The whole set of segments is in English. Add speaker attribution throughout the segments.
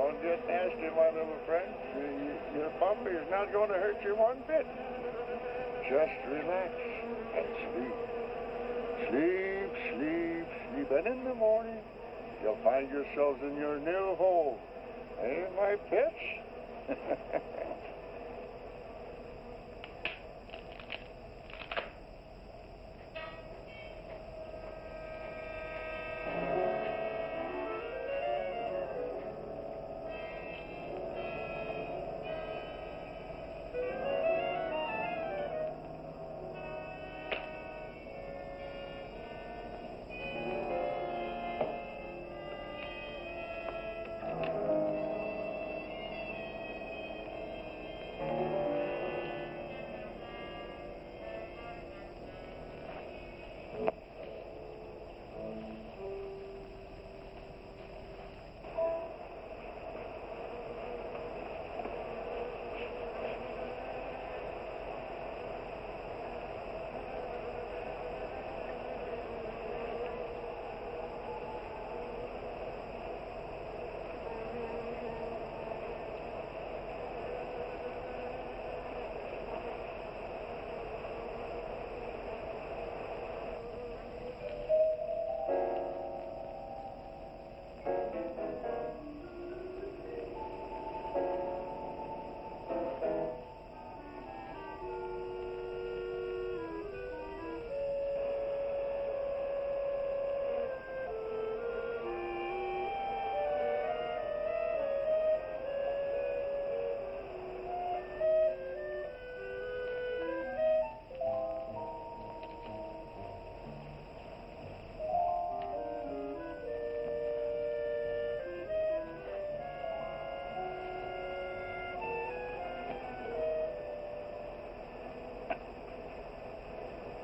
Speaker 1: Don't get nasty, my little friend. Your puppy is not going to hurt you one bit. Just relax and sleep. Sleep, sleep, sleep. And in the morning, you'll find yourselves in your new home. Eh, my pets?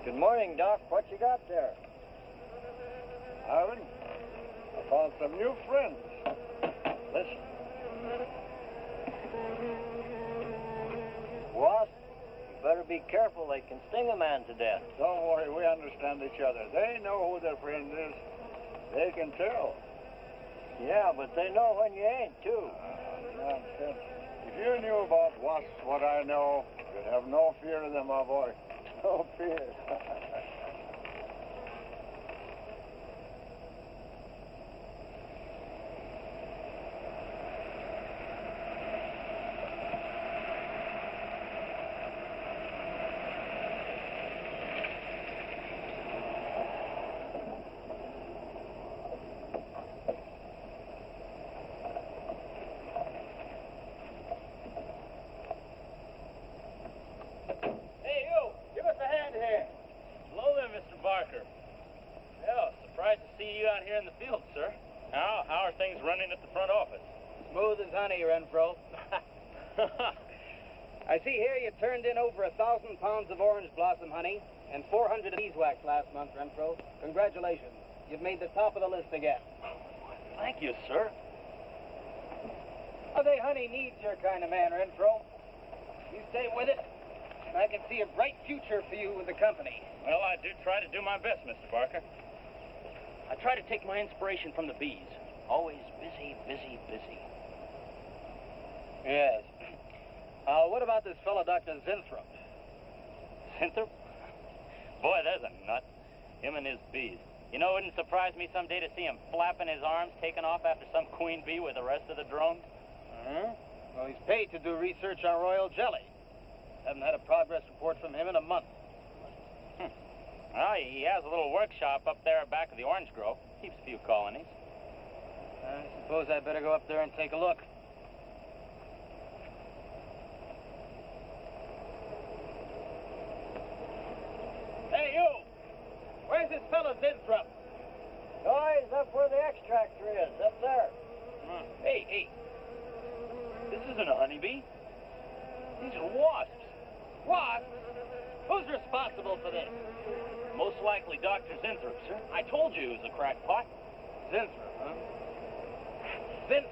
Speaker 2: Good morning, Doc. What you got there?
Speaker 1: Ivan, I found some new friends. Listen.
Speaker 2: Wasp, you better be careful. They can sting a man to death.
Speaker 1: Don't worry, we understand each other. They know who their friend is. They can tell.
Speaker 2: Yeah, but they know when you ain't, too.
Speaker 1: Nonsense. If you knew about wasps what I know, you'd have no fear of them, my boy. No fear.
Speaker 3: I see here you turned in over 1,000 pounds of orange blossom honey and 400 beeswax last month, Renfro. Congratulations. You've made the top of the list again.
Speaker 2: Thank you, sir.
Speaker 3: Holiday honey needs your kind of man, Renfro. You stay with it, and I can see a bright future for you with the company.
Speaker 4: Well, I do try to do my best, Mr. Barker. I try to take my inspiration from the bees. Always busy, busy, busy.
Speaker 3: Yes. What about this fellow, Dr. Zinthrop?
Speaker 4: Zinthrop? Boy, there's a nut. Him and his bees. You know, it wouldn't surprise me someday to see him flapping his arms, taking off after some queen bee with the rest of the drones.
Speaker 3: Well, he's paid to do research on royal jelly. Haven't had a progress report from him in a month.
Speaker 4: Well, he has a little workshop up there back of the orange grove. Keeps a few colonies.
Speaker 3: I suppose I better go up there and take a look. Hey, you! Where's this fellow Zinthrop?
Speaker 2: Oh, he's up where the extractor is, up there.
Speaker 4: Hey. This isn't a honeybee. These are wasps.
Speaker 3: What? Who's responsible for this?
Speaker 4: Most likely Dr. Zinthrop, sir. I told you he was a crackpot.
Speaker 3: Zinthrop, huh? Zinthrop.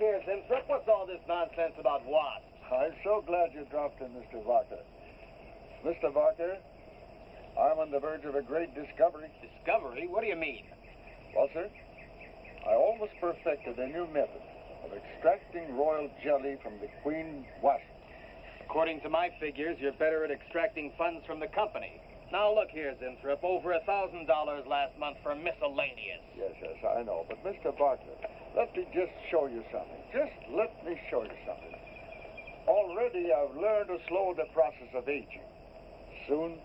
Speaker 3: here, Zinthrop. What's all this nonsense about wasps?
Speaker 1: I'm so glad you dropped in, Mr. Barker. Mr. Barker, I'm on the verge of a great discovery.
Speaker 3: Discovery? What do you mean?
Speaker 1: Well, sir, I almost perfected a new method of extracting royal jelly from the queen wasp.
Speaker 3: According to my figures, you're better at extracting funds from the company. Now, look here, Zinthrop. Over $1,000 last month for miscellaneous.
Speaker 1: Yes, I know. But, Mr. Barker, let me just show you something. Just let me show you something. Already I've learned to slow the process of aging. Soon,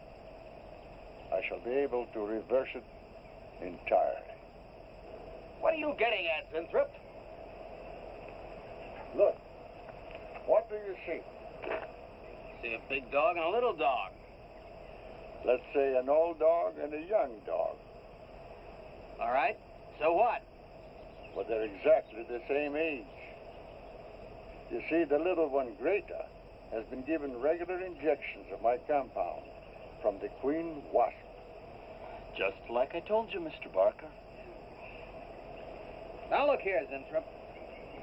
Speaker 1: I shall be able to reverse it entirely.
Speaker 3: What are you getting at, Zinthrop?
Speaker 1: Look, what do you see?
Speaker 3: See a big dog and a little dog.
Speaker 1: Let's say an old dog and a young dog.
Speaker 3: All right. So what?
Speaker 1: Well, they're exactly the same age. You see, the little one, Greta, has been given regular injections of my compound from the queen wasp.
Speaker 4: Just like I told you, Mr. Barker.
Speaker 3: Now, look here, Zinthrop.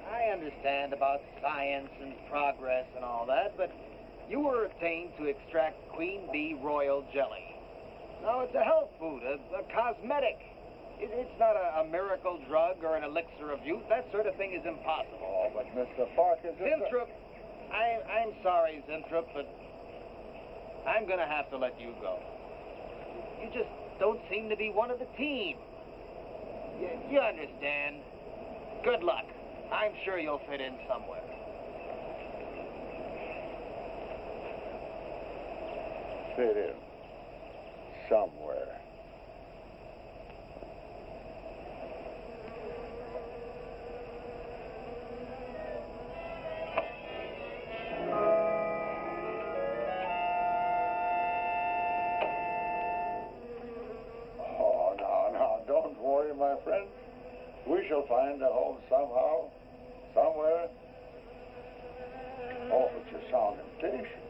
Speaker 3: I understand about science and progress and all that, but you were obtained to extract queen bee royal jelly. Now, it's a health food, a cosmetic. It's not a miracle drug or an elixir of youth. That sort of thing is impossible.
Speaker 1: Oh, but Mr. Parker...
Speaker 3: Zinthrop, I'm sorry, Zinthrop, but I'm going to have to let you go. You just don't seem to be one of the team. You understand. Good luck. I'm sure you'll fit in somewhere.
Speaker 1: Fit in somewhere. Oh, no, don't worry, my friend. We shall find a home somehow, somewhere. Oh, but you sound impatient.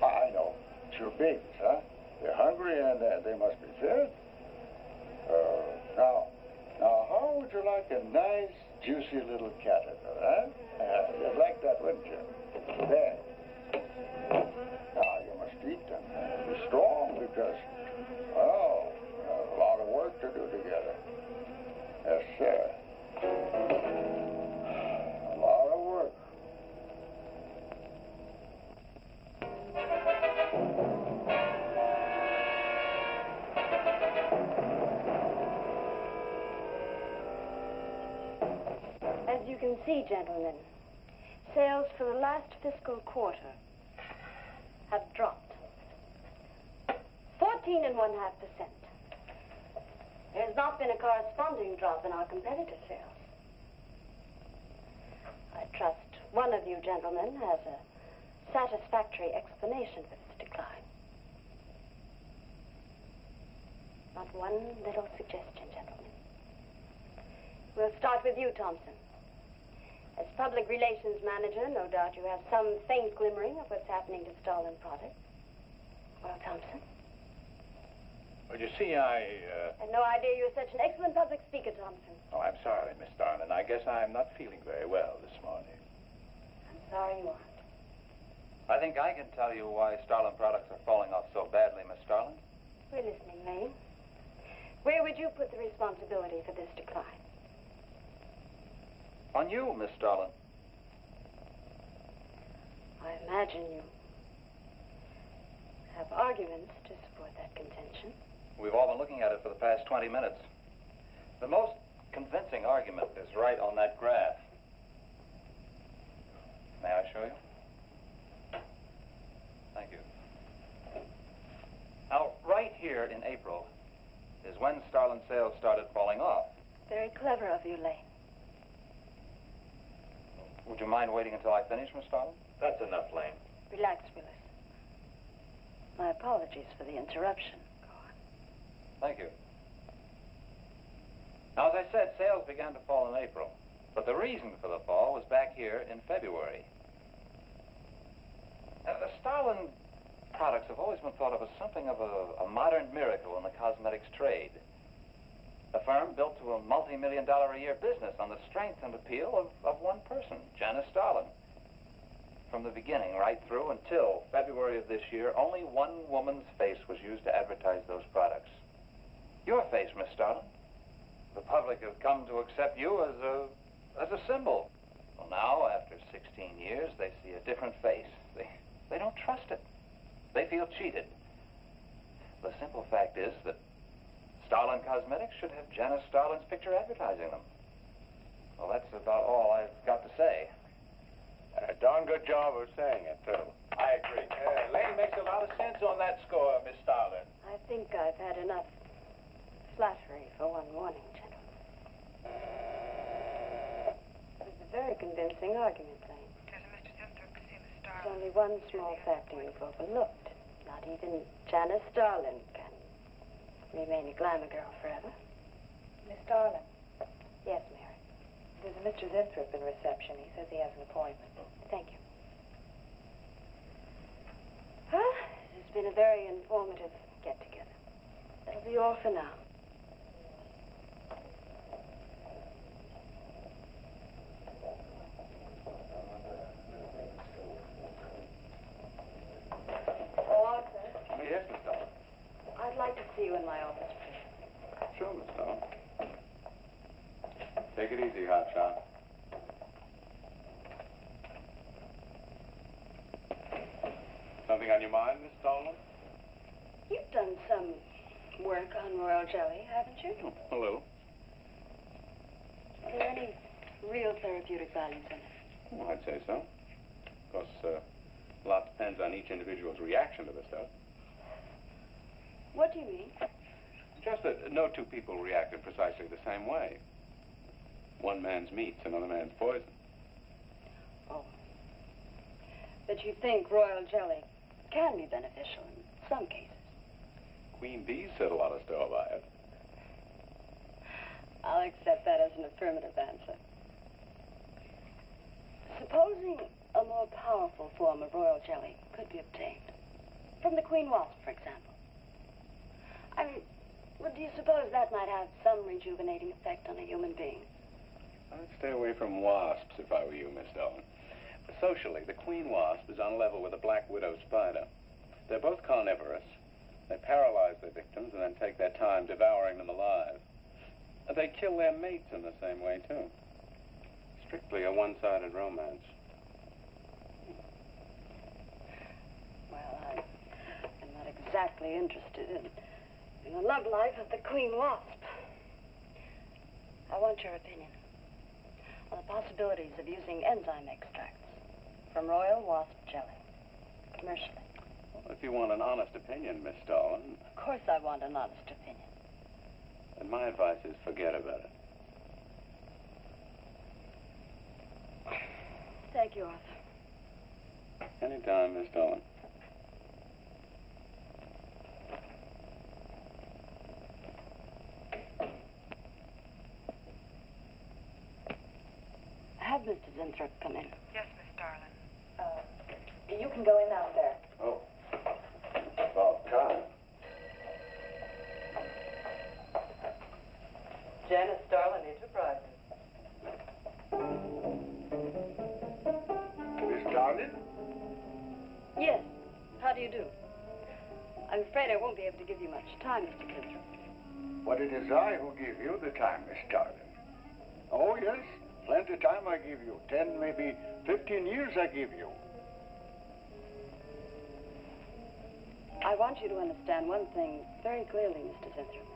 Speaker 1: I know. It's your babies, huh? They're hungry and they must be fed. Now, how would you like a nice, juicy little caterpillar, huh? You'd like that, wouldn't you? There. Now, you must eat them. Be strong because, well, a lot of work to do together. Yes, sir. A lot of work.
Speaker 5: As you can see, gentlemen, sales for the last fiscal quarter have dropped 14.5%. There has not been a corresponding drop in our competitive sales. I trust one of you gentlemen has a satisfactory explanation for this decline. Not one little suggestion, gentlemen. We'll start with you, Thompson. As public relations manager, no doubt you have some faint glimmering of what's happening to Starlin products. Well, Thompson?
Speaker 6: Well, you see, I
Speaker 5: had no idea you were such an excellent public speaker, Thompson.
Speaker 6: Oh, I'm sorry, Miss Starlin. I guess I'm not feeling very well this morning.
Speaker 5: I'm sorry you aren't.
Speaker 7: I think I can tell you why Starlin products are falling off so badly, Miss Starlin.
Speaker 5: We're listening, Lane. Where would you put the responsibility for this decline?
Speaker 7: On you, Miss Starlin.
Speaker 5: I imagine you have arguments to support that contention.
Speaker 7: We've all been looking at it for the past 20 minutes. The most convincing argument is right on that graph. May I show you? Thank you. Now, right here in April is when Starlin sales started falling off.
Speaker 5: Very clever of you, Lane.
Speaker 7: Would you mind waiting until I finish, Miss Starlin?
Speaker 6: That's enough, Lane.
Speaker 5: Relax, Willis. My apologies for the interruption. Go on.
Speaker 7: Thank you. Now, as I said, sales began to fall in April. But the reason for the fall was back here in February. The Starlin products have always been thought of as something of a modern miracle in the cosmetics trade. A firm built to a multi-million-dollar-a-year business on the strength and appeal of one person, Janice Starlin. From the beginning, right through until February of this year, only one woman's face was used to advertise those products. Your face, Miss Starlin. The public have come to accept you as a symbol. Well, now, after 16 years, they see a different face. They don't trust it. They feel cheated. The simple fact is that Starlin Cosmetics should have Janice Starlin's picture advertising them. Well, that's about all I've got to say.
Speaker 6: A darn good job of saying it, too. I agree. Lane makes a lot of sense on that score, Miss Starlin.
Speaker 5: I think I've had enough flattery for one morning, gentlemen. It was a very convincing argument, Lane.
Speaker 8: Does Mr. Zinthrop see Miss
Speaker 5: There's
Speaker 8: Starlin?
Speaker 5: only one small factor you've overlooked. Not even Janice Starlin can remain a glamour girl forever.
Speaker 8: Miss Starlin,
Speaker 5: Yes, Mary.
Speaker 8: there's a Mr. Zinthrop in reception. He says he has an appointment.
Speaker 5: Thank you. Well, this has been a very informative get-together. That'll be all for now. Oh, Arthur,
Speaker 6: Yes, Miss Starlin.
Speaker 5: I'd like to see you in my office, please.
Speaker 6: Sure, Miss Starlin. Take it easy, hotshot. Something on your mind, Miss Starlin?
Speaker 5: You've done some work on royal jelly, haven't you?
Speaker 6: A little.
Speaker 5: Are there any real therapeutic values in it?
Speaker 6: Well, I'd say so. Of course, a lot depends on each individual's reaction to the stuff.
Speaker 5: What do you mean?
Speaker 6: Just that no two people react in precisely the same way. One man's meat's another man's poison.
Speaker 5: Oh. But you think royal jelly can be beneficial in some cases?
Speaker 6: Queen bees set a lot of store by it.
Speaker 5: I'll accept that as an affirmative answer. Supposing a more powerful form of royal jelly could be obtained. From the queen wasp, for example. I mean, do you suppose that might have some rejuvenating effect on a human being?
Speaker 6: I'd stay away from wasps if I were you, Miss Starlin. Socially, the queen wasp is on a level with the black widow spider. They're both carnivorous. They paralyze their victims and then take their time devouring them alive. They kill their mates in the same way, too. Strictly a one-sided romance.
Speaker 5: Well, I'm not exactly interested in the love life of the queen wasp. I want your opinion on the possibilities of using enzyme extracts from royal wasp jelly, commercially.
Speaker 6: Well, if you want an honest opinion, Miss Starlin,
Speaker 5: Of course I want an honest opinion.
Speaker 6: then my advice is forget about it.
Speaker 5: Thank you, Arthur.
Speaker 6: Anytime, Miss Starlin.
Speaker 5: Have Mr. Zinthrop come in.
Speaker 8: Yes, Miss Starlin.
Speaker 5: You can go in out there.
Speaker 6: Oh. About time.
Speaker 3: Janice Starlin Enterprises.
Speaker 1: Miss Starlin?
Speaker 5: Yes. How do you do? I'm afraid I won't be able to give you much time, Mr. Zinthrop.
Speaker 1: But it is I who give you the time, Miss Starlin. Oh, yes. Plenty of time I give you. 10, maybe 15 years I give you.
Speaker 5: I want you to understand one thing very clearly, Mr. Zinthrop.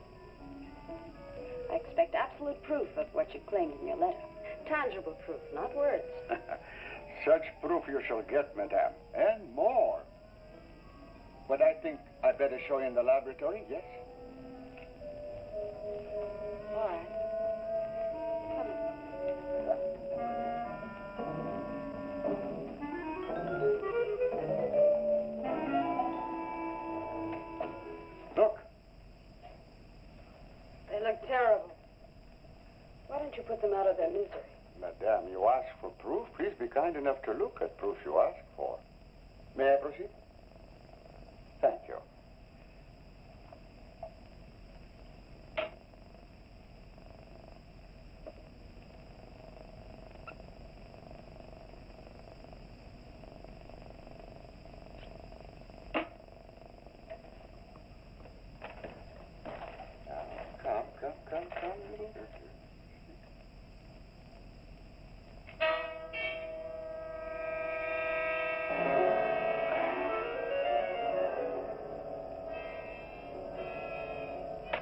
Speaker 5: I expect absolute proof of what you claimed in your letter. Tangible proof, not words.
Speaker 1: Such proof you shall get, madame, and more. But I think I'd better show you in the laboratory, yes?
Speaker 5: All right. Come in.
Speaker 1: Look.
Speaker 5: They look terrible. Why don't you put them out of their misery?
Speaker 1: Madame, you ask for proof. Please be kind enough to look at proof you ask for. May I proceed? Thank you.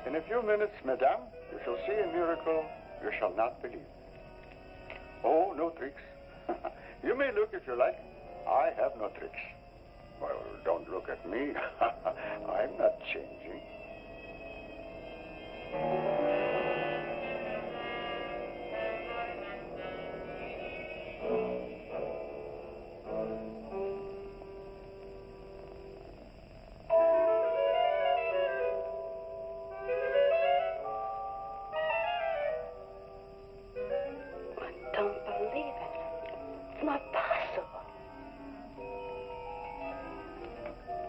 Speaker 1: In a few minutes, madame, you shall see a miracle you shall not believe. Oh, no tricks. You may look if you like. I have no tricks. Well, don't look at me. I'm not changing.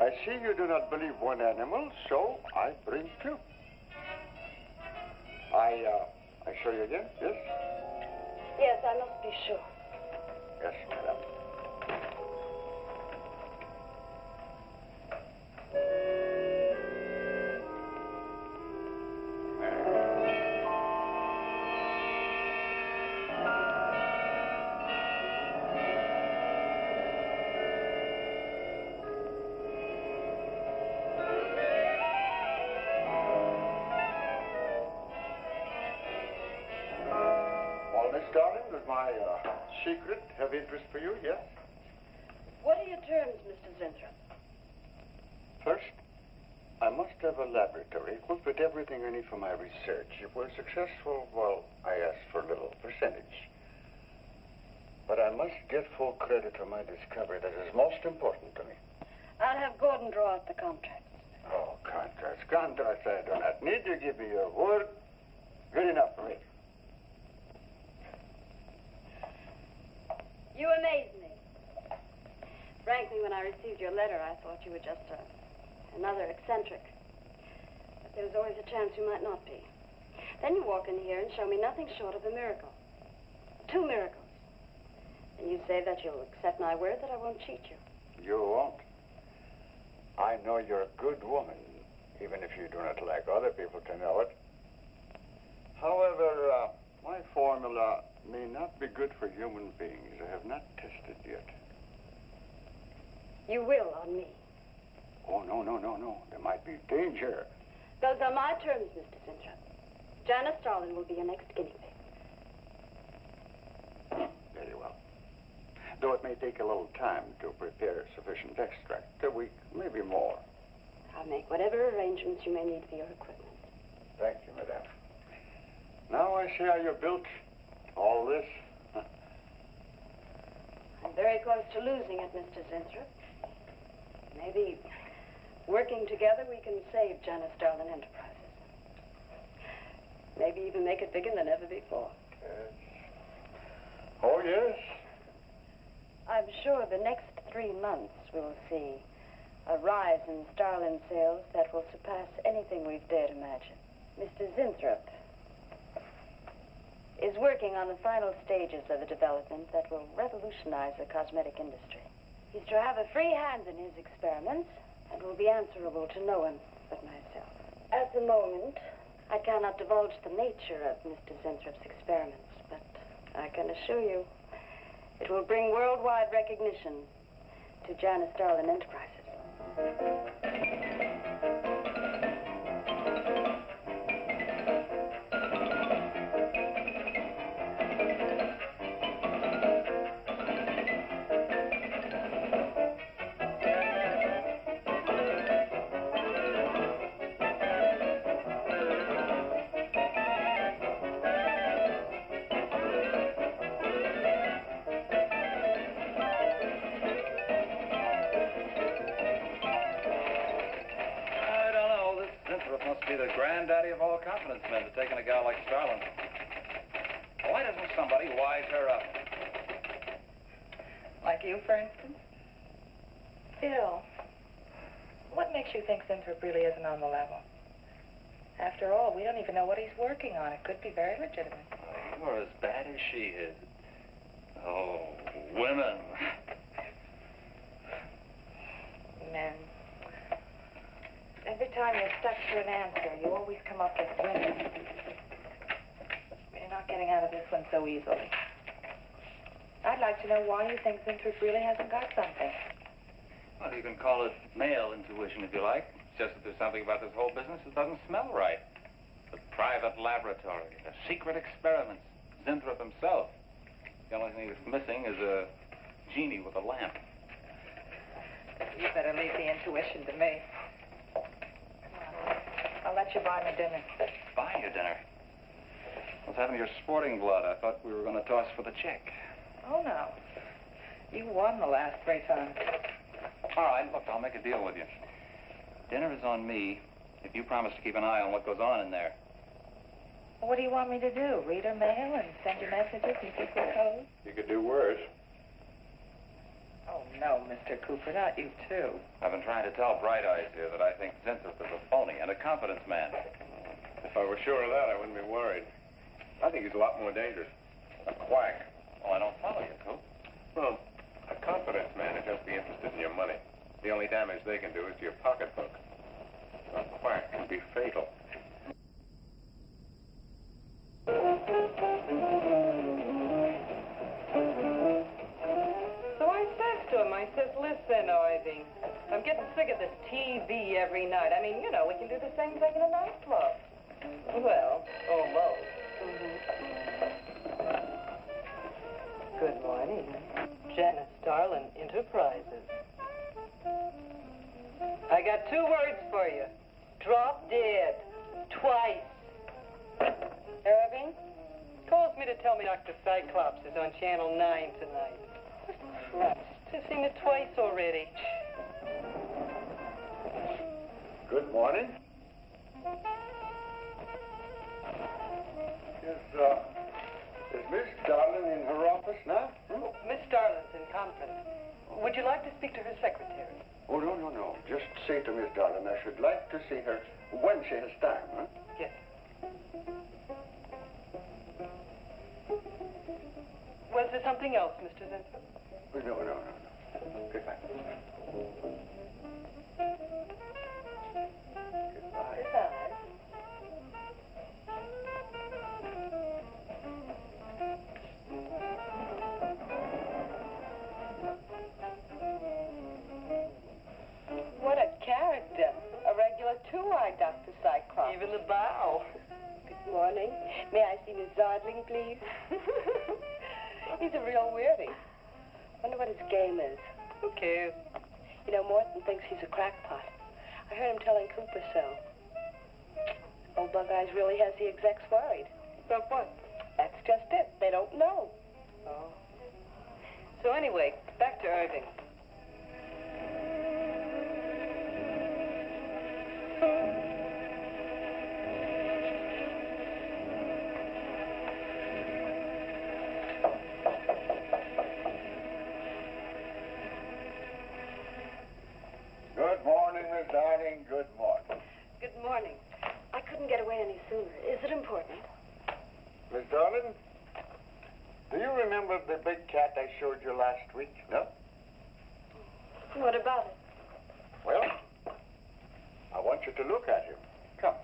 Speaker 1: I see you do not believe one animal, so I bring two. I show you again, yes?
Speaker 5: Yes, I must be sure.
Speaker 1: Yes, madam. Miss Starlin, does my secret have interest for you, yes?
Speaker 5: What are your terms, Mr. Zinthrop?
Speaker 1: First, I must have a laboratory equipped with everything I need for my research. If we're successful, well, I ask for a little percentage. But I must get full credit for my discovery. That is most important to me.
Speaker 5: I'll have Gordon draw out the contracts.
Speaker 1: Oh, contracts. Contracts I do not need. You give me your word. Good enough for me.
Speaker 5: You amaze me. Frankly, when I received your letter, I thought you were just another eccentric. But there was always a chance you might not be. Then you walk in here and show me nothing short of a miracle. 2 miracles. And you say that you'll accept my word that I won't cheat you.
Speaker 1: You won't. I know you're a good woman, even if you do not like other people to know it. However, my formula may not be good for human beings. I have not tested yet.
Speaker 5: You will on me.
Speaker 1: Oh, no. There might be danger.
Speaker 5: Those are my terms, Mr. Zinthrop. Janice Starlin will be your next guinea pig.
Speaker 1: Very well. Though it may take a little time to prepare sufficient extract. A week, maybe more.
Speaker 5: I'll make whatever arrangements you may need for your equipment.
Speaker 1: Thank you, madame. Now I see how you built all this.
Speaker 5: I'm very close to losing it, Mr. Zinthrop. Maybe working together we can save Janice Starlin Enterprises. Maybe even make it bigger than ever before.
Speaker 1: Yes. Oh, yes.
Speaker 5: I'm sure the next 3 months we'll see a rise in Starlin sales that will surpass anything we've dared imagine. Mr. Zinthrop is working on the final stages of a development that will revolutionize the cosmetic industry. He's to have a free hand in his experiments and will be answerable to no one but myself. At the moment, I cannot divulge the nature of Mr. Zinthrop's experiments, but I can assure you it will bring worldwide recognition to Janice Starlin Enterprises.
Speaker 7: Granddaddy of all confidence men to taking a gal like Starlin. Why doesn't somebody wise her up?
Speaker 8: Like you, for instance? Bill, what makes you think Zinthrop really isn't on the level? After all, we don't even know what he's working on. It could be very legitimate.
Speaker 7: You are as bad as she is. Oh, women.
Speaker 8: Men. Every time you're stuck to an answer, you always come up with women. You're not getting out of this one so easily. I'd like to know why you think Zinthrop really hasn't got something.
Speaker 7: Well, you can call it male intuition if you like. It's just that there's something about this whole business that doesn't smell right. private laboratory, the secret experiments. Zinthrop himself. The only thing that's missing is a genie with a lamp.
Speaker 8: You better leave the intuition to me. I'll let you buy me dinner.
Speaker 7: Buy you dinner? What's happened to your sporting blood? I thought we were going to toss for the check.
Speaker 8: Oh, no. You won the last 3 times.
Speaker 7: All right, look, I'll make a deal with you. Dinner is on me if you promise to keep an eye on what goes on in there.
Speaker 8: What do you want me to do? Read her mail and send you messages and keep her code?
Speaker 6: You could do worse.
Speaker 8: Oh, no, Mr. Cooper, not you, too.
Speaker 7: I've been trying to tell Bright Eyes here that I think Zinthrop is a phony and a confidence man.
Speaker 6: If I were sure of that, I wouldn't be worried. I think he's a lot more dangerous. A quack.
Speaker 7: Well, I don't follow you, Coop.
Speaker 6: Well, a confidence man would just be interested in your money. The only damage they can do is to your pocketbook. A quack can be fatal.
Speaker 9: So I says to him, I says, listen, Irving, I'm getting sick of this TV every night. I mean, you know, we can do the same thing in a nightclub. Well, almost. Good morning. Janice Starlin, Enterprises. I got 2 words for you. Drop dead. Twice. Irving calls me to tell me Dr. Cyclops is on Channel 9 tonight. Christ, I've seen it twice already.
Speaker 1: Good morning. Is Miss Starlin in her office now?
Speaker 9: Miss Starlin's in conference. Would you like to speak to her secretary?
Speaker 1: Oh, no. Just say to Miss Starlin I should like to see her when she has time, huh?
Speaker 9: Yes. Was there something else, Mr. Zinthrop?
Speaker 1: No. Goodbye.
Speaker 9: Goodbye. What a character. A regular 2-eyed Dr. Cyclops. Even the bow. Good morning. May I see Miss Zardling, please? He's a real weirdie. Wonder what his game is. Who cares? You know, Morton thinks he's a crackpot. I heard him telling Cooper so. Old Bug Eyes really has the execs worried. About what? That's just it. They don't know. Oh. So anyway, back to Irving.
Speaker 1: Good morning, Miss Darling. Good morning.
Speaker 5: Good morning. I couldn't get away any sooner. Is it important?
Speaker 1: Miss Darlin, do you remember the big cat I showed you last week? No?
Speaker 5: What about it?
Speaker 1: Well, I want you to look at him. Come.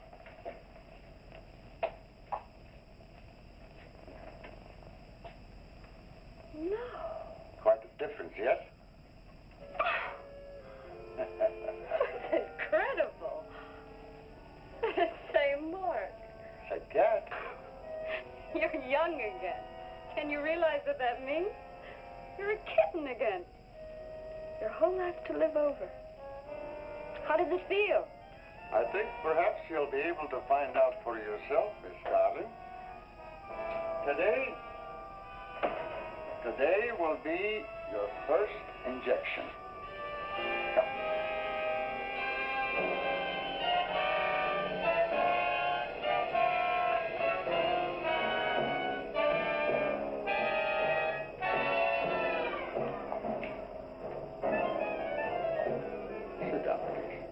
Speaker 5: No.
Speaker 1: Quite a difference, yes?
Speaker 5: It's incredible. Say, Mark.
Speaker 1: Say, cat.
Speaker 5: You're young again. Can you realize what that means? You're a kitten again. Your whole life to live over. How does it feel?
Speaker 1: I think perhaps you'll be able to find out for yourself, Miss Darling. Today will be your first injection. Come. Sit down, please.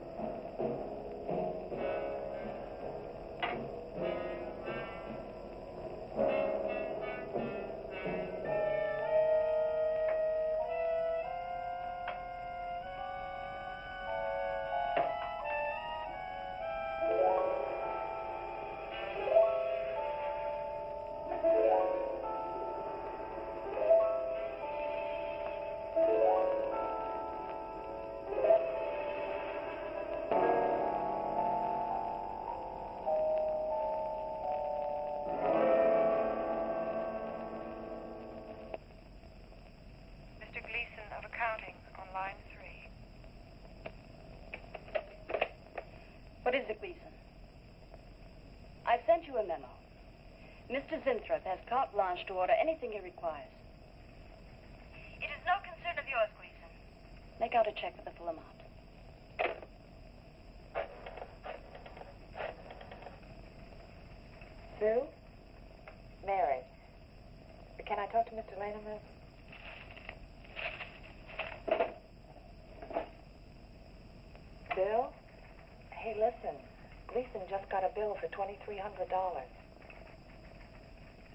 Speaker 5: a memo. Mr. Zinthrop has carte blanche to order anything he requires. It is no concern of yours, Gleason. Make out a check for the full amount.
Speaker 8: Sue? Mary. Can I talk to Mr. Lane a minute? Bill? Hey, listen. Gleason just got a bill for $2,300.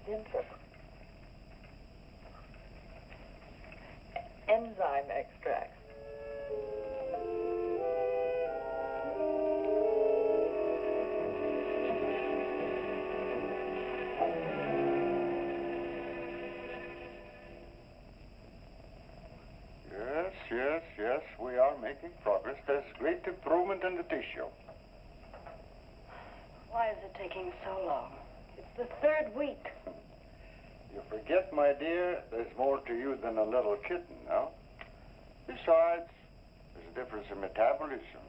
Speaker 8: Zinthrop. Enzyme extracts.
Speaker 1: Yes, we are making progress. There's great improvement in the tissue.
Speaker 5: Why is it taking so long? It's the third week.
Speaker 1: You forget, my dear, there's more to you than a little kitten, no? Besides, there's a difference in metabolism.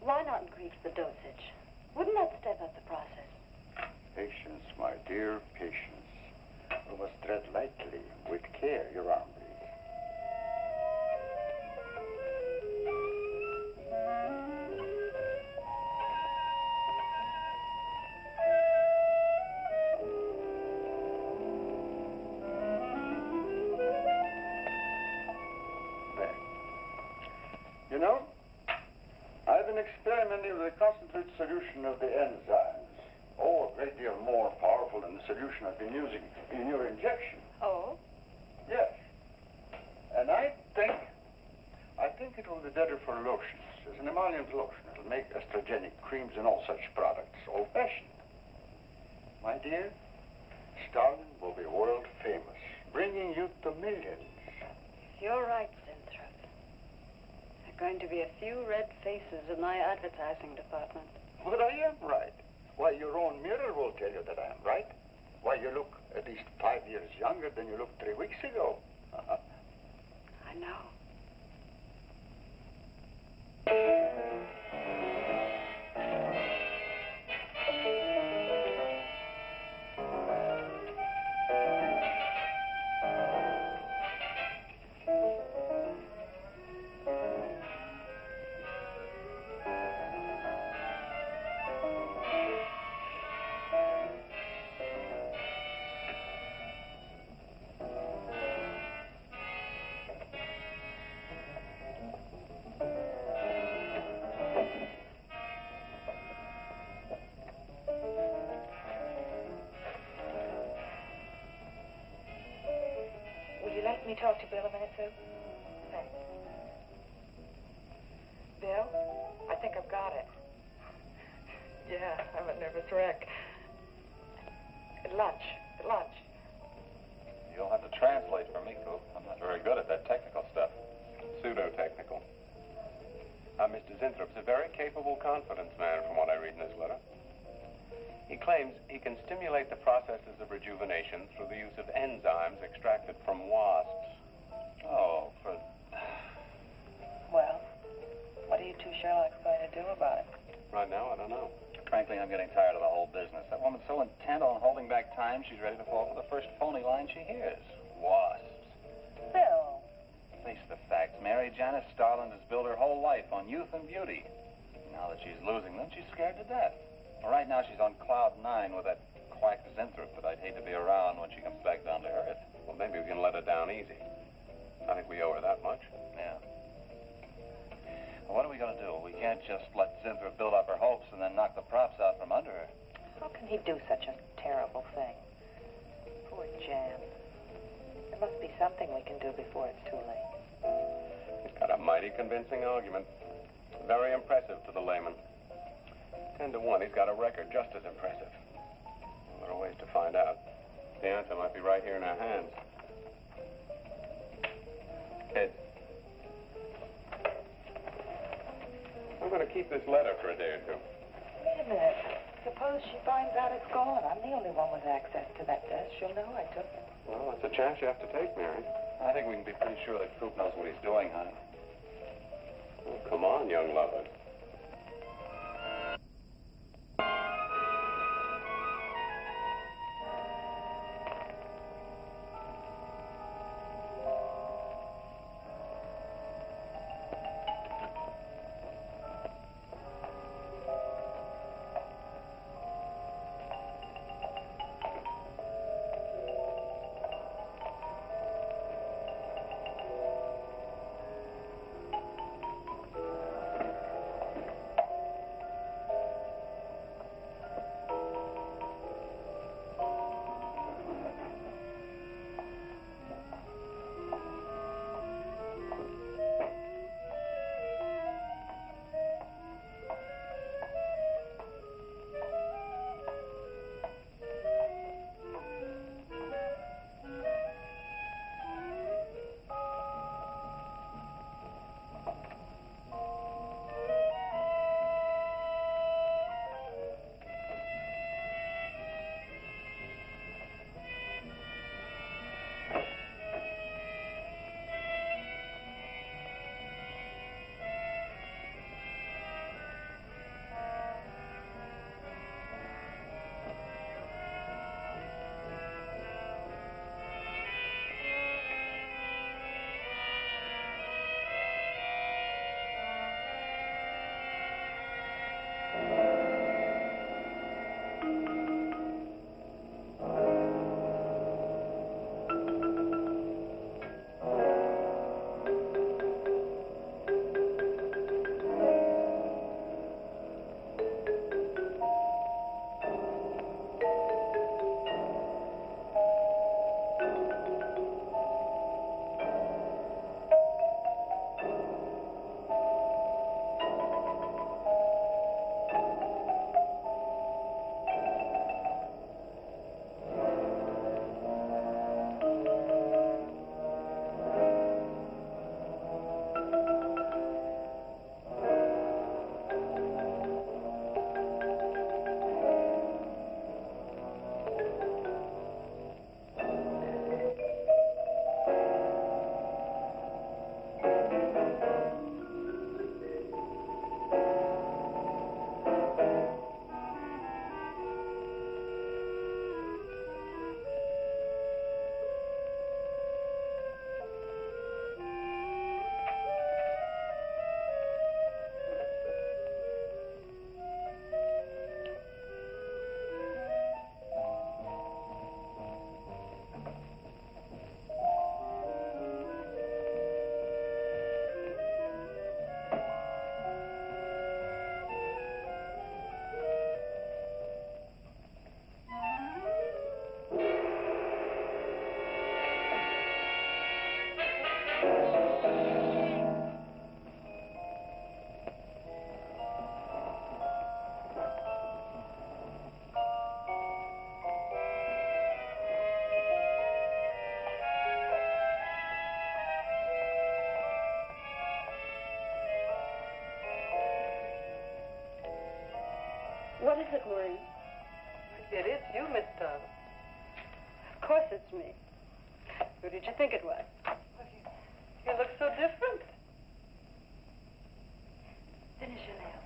Speaker 5: Why not increase the dosage? Wouldn't that step up the process?
Speaker 1: Patience, my dear, patience. We must tread lightly, with care, your arm, please. You know, I've been experimenting with a concentrated solution of the enzymes. Oh, a great deal more powerful than the solution I've been using in your injection.
Speaker 5: Oh?
Speaker 1: Yes. And I think it will be better for lotions. As an emollient lotion, it'll make estrogenic creams and all such products old-fashioned. My dear, Starlin will be world famous, bringing you to millions.
Speaker 5: You're right, Zinthrop. There are going to be a few red faces in my advertising department.
Speaker 1: But I am right. Why, your own mirror will tell you that I am right. Why, you look at least 5 years younger than you looked 3 weeks ago.
Speaker 5: I know.
Speaker 8: Let me talk to Bill a minute, Sue. Thanks. Bill, I think I've got it. Yeah, I'm a nervous wreck. At lunch.
Speaker 6: You'll have to translate for me, Coop. I'm not very good at that technical stuff. Pseudo-technical. Mr. Zinthrop's a very capable confidence man from what I read in his letter. He claims he can stimulate the processes of rejuvenation through the use of enzymes extracted from wasps.
Speaker 7: Oh,
Speaker 8: Well, what are you two Sherlocks going to do about it?
Speaker 6: Right now, I don't know.
Speaker 7: frankly, I'm getting tired of the whole business. That woman's so intent on holding back time, she's ready to fall for the first phony line she hears. Wasps.
Speaker 8: Bill.
Speaker 7: Face the facts, Mary. Janice Starlin has built her whole life on youth and beauty. Now that she's losing them, she's scared to death. Well, right now, she's on cloud 9 with that quack Zinthrop that I'd hate to be around when she comes back down to earth.
Speaker 6: Well, maybe we can let her down easy. I think we owe her that much.
Speaker 7: Yeah. Well, what are we going to do? We can't just let Zinthrop build up her hopes and then knock the props out from under her.
Speaker 8: How can he do such a terrible thing? Poor Jan. There must be something we can do before it's too late.
Speaker 6: He's got a mighty convincing argument. Very impressive to the layman. 10 to 1, he's got a record just as impressive. Well, there are ways to find out. The answer might be right here in our hands. Kid. I'm going to keep this letter for a day or two.
Speaker 8: Wait a minute. Suppose she finds out it's gone. I'm the only one with access to that desk. She'll know I took it.
Speaker 6: Well, it's a chance you have to take, Mary.
Speaker 7: I think we can be pretty sure that Coop knows what he's doing, honey.
Speaker 6: Oh, come on, young lovers.
Speaker 5: What is it, Maureen?
Speaker 9: It is you, Miss Starlin.
Speaker 5: Of course it's me. Who did you think it was?
Speaker 9: You look so different.
Speaker 5: Finish your nails.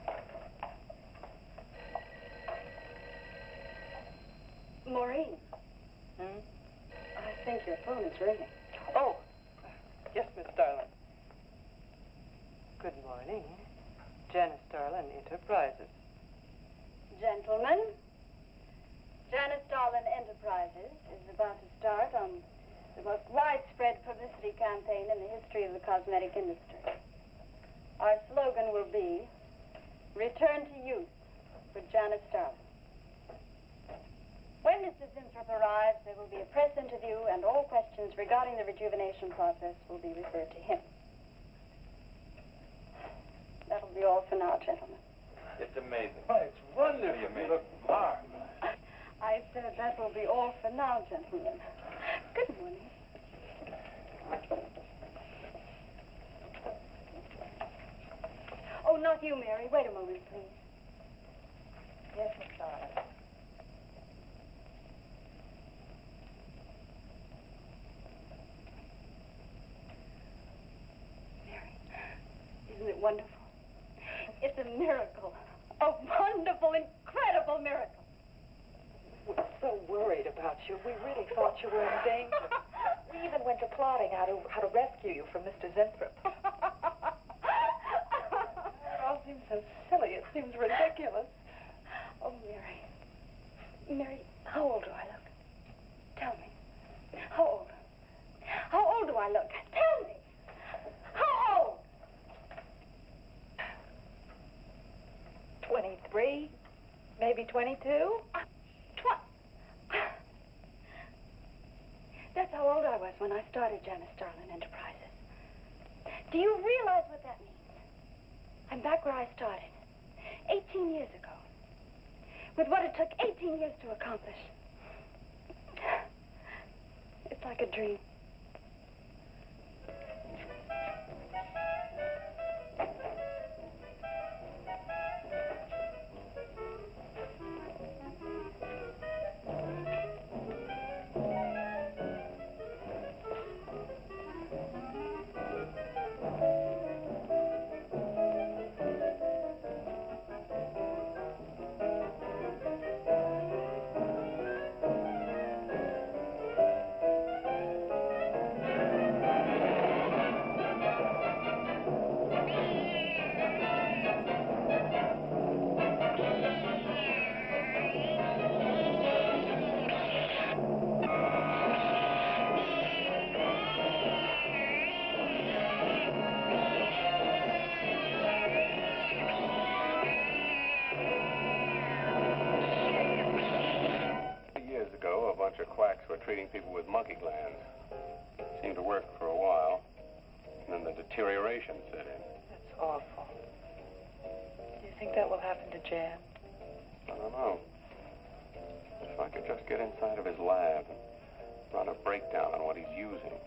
Speaker 5: Maureen. I think your phone is ringing.
Speaker 9: Oh, yes, Miss Starlin. Good morning. Janice Starlin Enterprises.
Speaker 5: Gentlemen, Janice Starlin Enterprises is about to start on the most widespread publicity campaign in the history of the cosmetic industry. Our slogan will be, Return to Youth for Janice Starlin. When Mr. Zinthrop arrives, there will be a press interview, and all questions regarding the rejuvenation process will be referred to him. That'll be all for now, gentlemen.
Speaker 7: It's amazing.
Speaker 10: Oh, it's wonderful.
Speaker 7: You
Speaker 10: look marvelous.
Speaker 5: I said that will be all for now, gentlemen. Good morning. Oh, not you, Mary. Wait a moment, please.
Speaker 8: Yes, Miss Starlin.
Speaker 5: Mary, isn't it wonderful? It's a miracle. A wonderful, incredible miracle.
Speaker 8: We're so worried about you. We really thought you were in danger. We even went to plotting how to rescue you from Mr. Zinthrop. It all seems so silly. It seems ridiculous.
Speaker 5: Oh, Mary. Mary, how old do I look? Tell me. How old? How old do I look? Tell me. How old?
Speaker 8: 23, maybe 22.
Speaker 5: That's how old I was when I started Janice Starlin Enterprises. Do you realize what that means? I'm back where I started, 18 years ago, with what it took 18 years to accomplish. It's like a dream.
Speaker 6: know a bunch of quacks who are treating people with monkey glands. Seemed to work for a while, and then the deterioration set in.
Speaker 8: That's awful. Do you think that will happen to Jan?
Speaker 6: I don't know. If I could just get inside of his lab and run a breakdown on what he's using.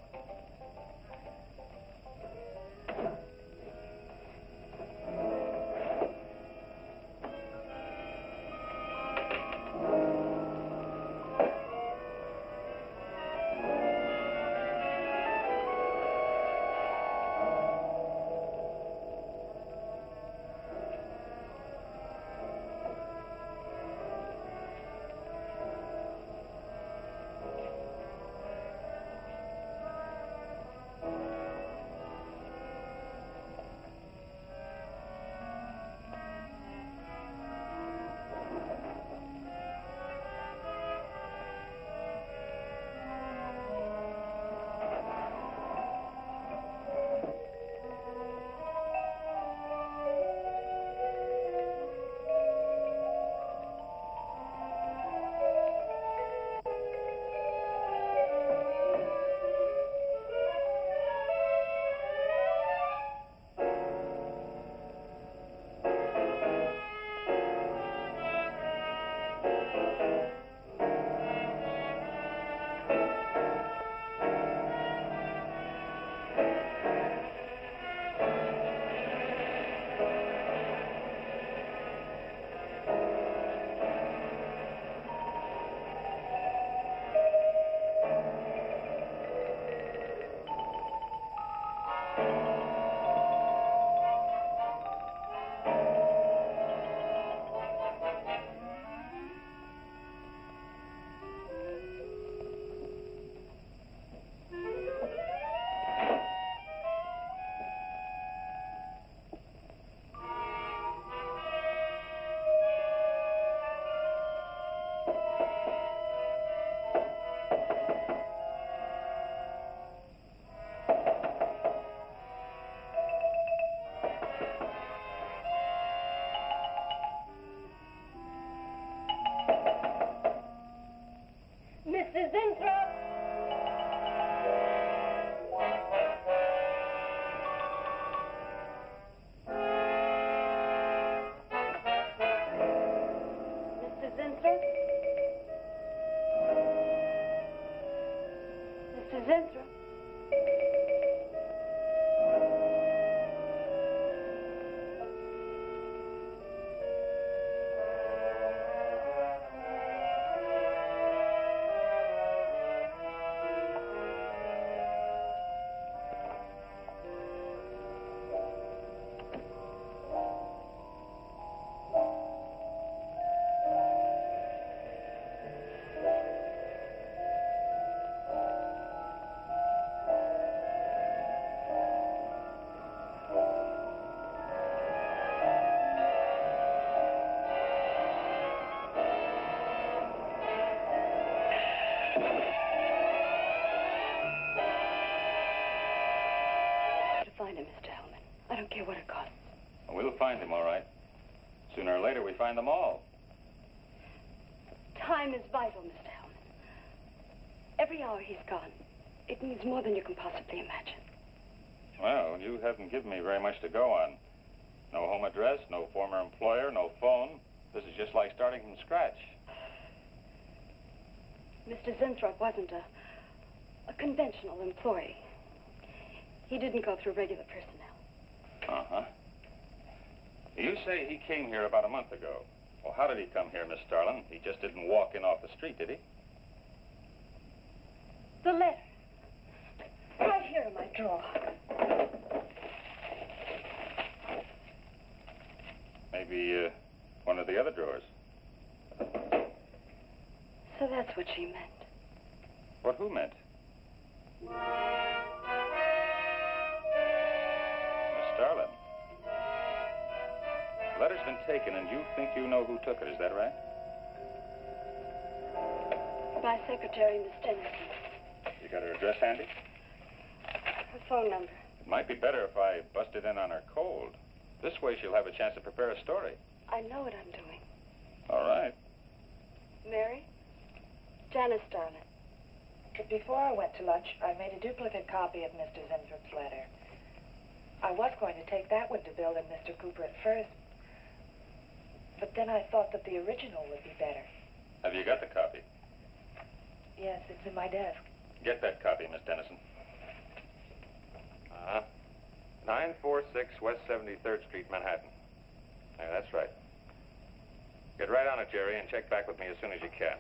Speaker 5: Mr. Zinthrop! Mr. Zinthrop? Mr. Zinthrop? Find him, Mr. Hellman. I don't care what it costs.
Speaker 6: We'll find him, all right. Sooner or later, we find them all.
Speaker 5: Time is vital, Mr. Hellman. Every hour he's gone, it means more than you can possibly imagine.
Speaker 6: Well, you haven't given me very much to go on. No home address, no former employer, no phone. This is just like starting from scratch.
Speaker 5: Mr. Zinthrop wasn't a conventional employee. He didn't go through regular personnel.
Speaker 6: Uh-huh. You say he came here about a month ago. Well, how did he come here, Miss Starlin? He just didn't walk in off the street, did he?
Speaker 5: The letter. Right here in my drawer.
Speaker 6: Maybe one of the other drawers.
Speaker 5: So that's what she meant.
Speaker 6: What who meant? Starlin. The letter's been taken, and you think you know who took it, is that right?
Speaker 5: My secretary, Miss Tennyson.
Speaker 6: You got her address handy?
Speaker 5: Her phone number.
Speaker 6: It might be better if I busted in on her cold. This way she'll have a chance to prepare a story.
Speaker 5: I know what I'm doing.
Speaker 6: All right.
Speaker 5: Mary? Janice Starlin.
Speaker 8: But before I went to lunch, I made a duplicate copy of Mr. Zinthrop's letter. I was going to take that one to Bill and Mr. Cooper at first, but then I thought that the original would be better.
Speaker 6: Have you got the copy?
Speaker 8: Yes, it's in my desk.
Speaker 6: Get that copy, Miss Dennison. 946 West 73rd Street, Manhattan. Yeah, that's right. Get right on it, Jerry, and check back with me as soon as you can.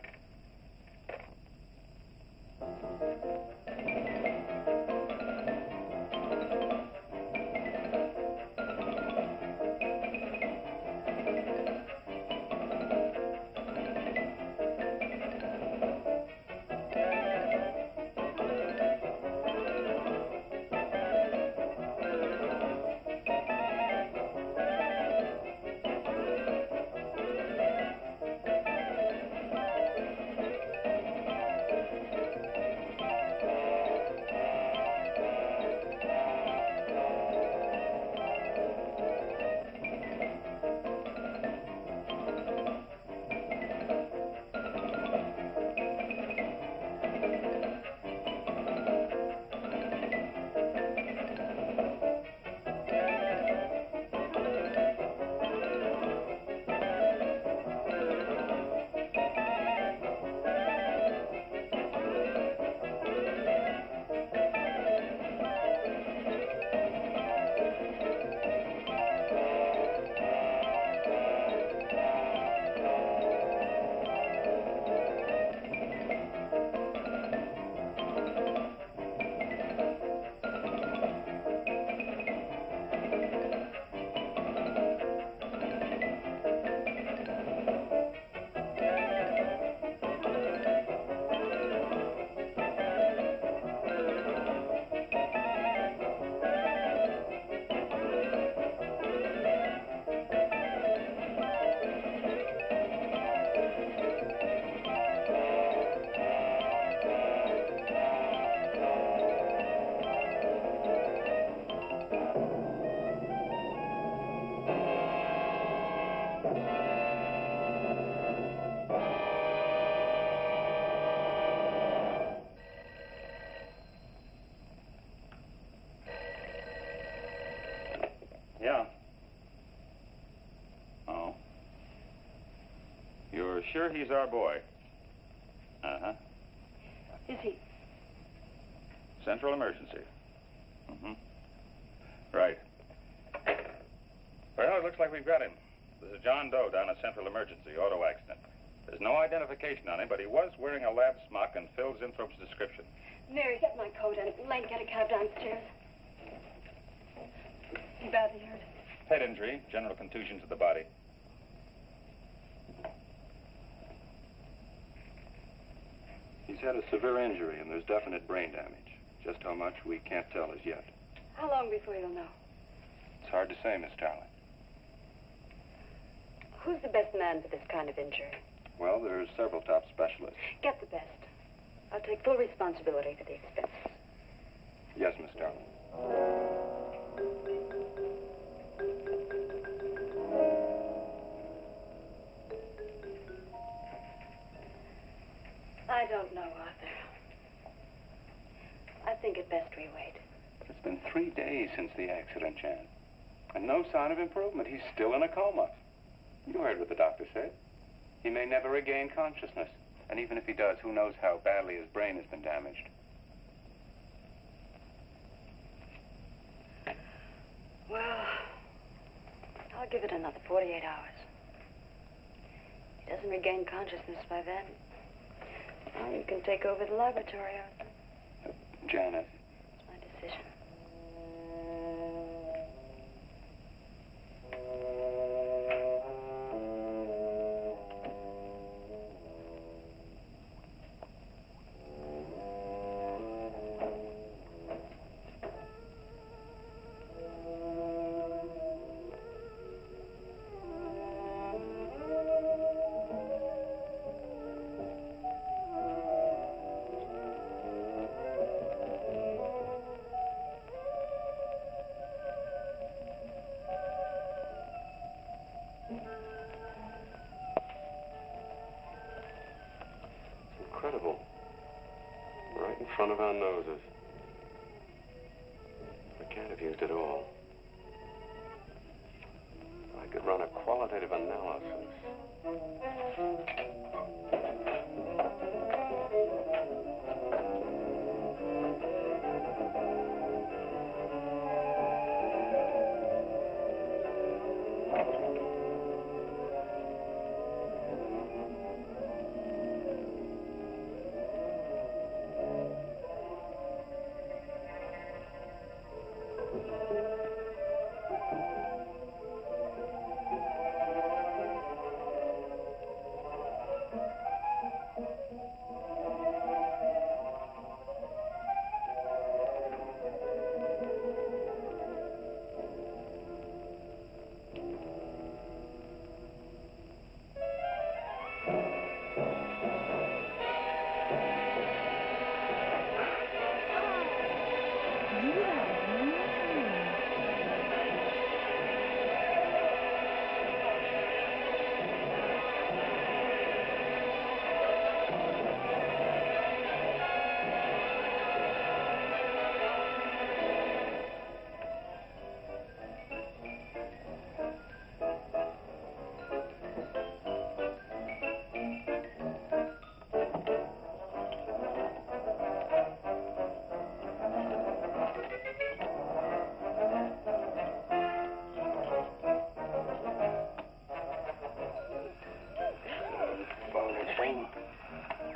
Speaker 6: Yeah. Oh. You're sure he's our boy? Uh-huh.
Speaker 5: Is he?
Speaker 6: Central emergency. Mm-hmm. Right. Well, it looks like we've got him. This is John Doe down at Central Emergency, auto accident. There's no identification on him, but he was wearing a lab smock and Phil Zinthrop's description.
Speaker 5: Mary, get my coat and Len, get a cab downstairs. He badly hurt.
Speaker 6: Head injury, general contusion to the body. He's had a severe injury, and there's definite brain damage. Just how much, we can't tell as yet.
Speaker 5: How long before you'll know?
Speaker 6: It's hard to say, Miss Starlin.
Speaker 5: Who's the best man for this kind of injury?
Speaker 6: Well, there's several top specialists.
Speaker 5: Get the best. I'll take full responsibility for the expenses.
Speaker 6: Yes, Miss Starlin.
Speaker 5: I don't know, Arthur. I think it best we wait.
Speaker 6: It's been 3 days since the accident, Jan. And no sign of improvement. He's still in a coma. You heard what the doctor said. He may never regain consciousness. And even if he does, who knows how badly his brain has been damaged.
Speaker 5: Well, I'll give it another 48 hours. He doesn't regain consciousness by then. Well, you can take over the laboratory, Arthur.
Speaker 6: Janet.
Speaker 5: It's my decision.
Speaker 6: incredible. Right in front of our noses. I can't have used it all. I could run a qualitative analysis.